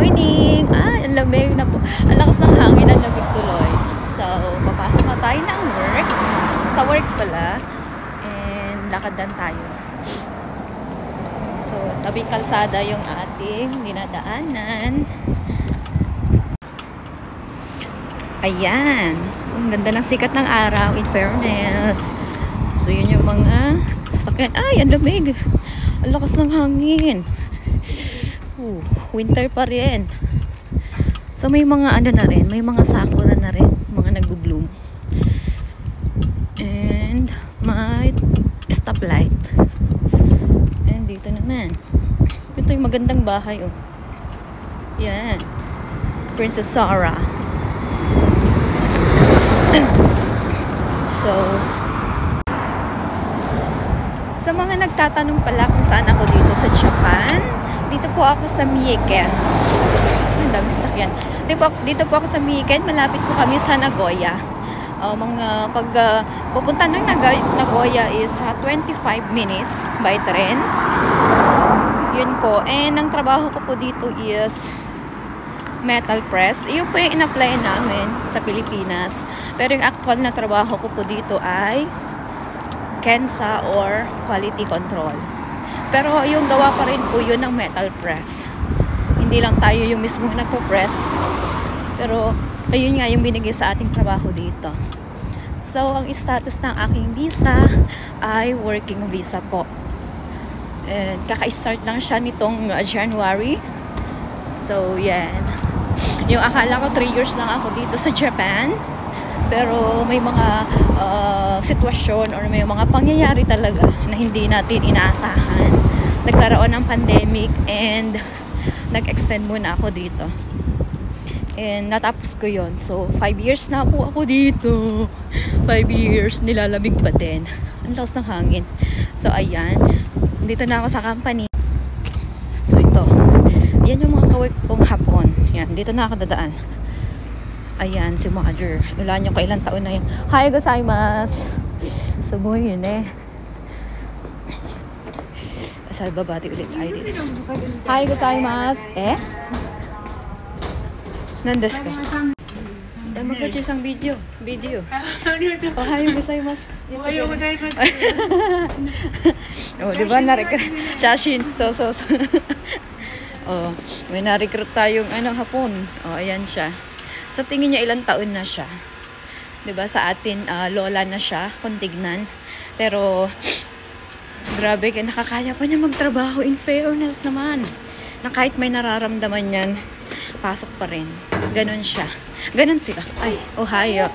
morning! Ang lamig na po. Ang lakas ng hangin, ang lamig tuloy. So, papasok na tayo ng work. Sa work pala. And lakad lang tayo. So, tabi kalsada yung ating dinadaanan. Ayan. Ang ganda ng sikat ng araw, in fairness. So, yun yung mga sasakyan. Ay, ang lamig! Ang lakas ng hangin. Winter pa rin. So may mga ano na rin, may mga sakura na rin, mga nagbo-bloom. And may stoplight. And dito naman. Ito yung magandang bahay, oh. Yan. Princess Sarah. So sa mga nagtatanong pala kung saan ako dito sa Japan, dito po ako sa Mieken. Ang dami sasakyan. Dito po ako sa Mieken. Malapit po kami sa Nagoya. Pupunta ng Nagoya is 25 minutes by train. Yun po. And ang trabaho ko po dito is metal press. Iyon po yung in-apply namin sa Pilipinas. Pero yung actual na trabaho ko po dito ay KENSA or quality control. Pero yung gawa pa rin po yun ng metal press. Hindi lang tayo yung mismo nagpo-press. Pero ayun nga yung binigay sa ating trabaho dito. So ang status ng aking visa ay working visa po. And kaka-start lang siya nitong January. So yan. Yung akala ko 3 years lang ako dito sa Japan. Pero may mga sitwasyon or may mga pangyayari talaga na hindi natin inaasahan. Nagkaroon ng pandemic and nag-extend muna ako dito. And natapos ko yon. So 5 years na po ako dito. 5 years, nilalamig pa din. Ang lakas ng hangin. So ayan, dito na ako sa company. So ito, yan yung mga kawik kong hapon. Yan, dito na ako dadaan. Ayan, si Mother. Wala nyo kailang taon na yun. Hi, gozaimasu. Sumoy yun eh. Asal babati ulit tayo dito. Hi, gozaimasu. Eh? Nandas ka? Mag-watch isang video. Oh, hi, gozaimasu. Ohayo gozaimasu. Oh, diba? Na-recruit. Shashin. So. Oh, may na-recruit tayong hapon. Oh, ayan siya. Sa tingin niya ilang taon na siya. 'Di ba sa atin lola na siya kung tignan. Pero grabe, nakakaya pa niya magtrabaho, in fairness naman. Na kahit may nararamdaman yan, pasok pa rin. Ganon siya. Ganon sila. Ay, Ohio.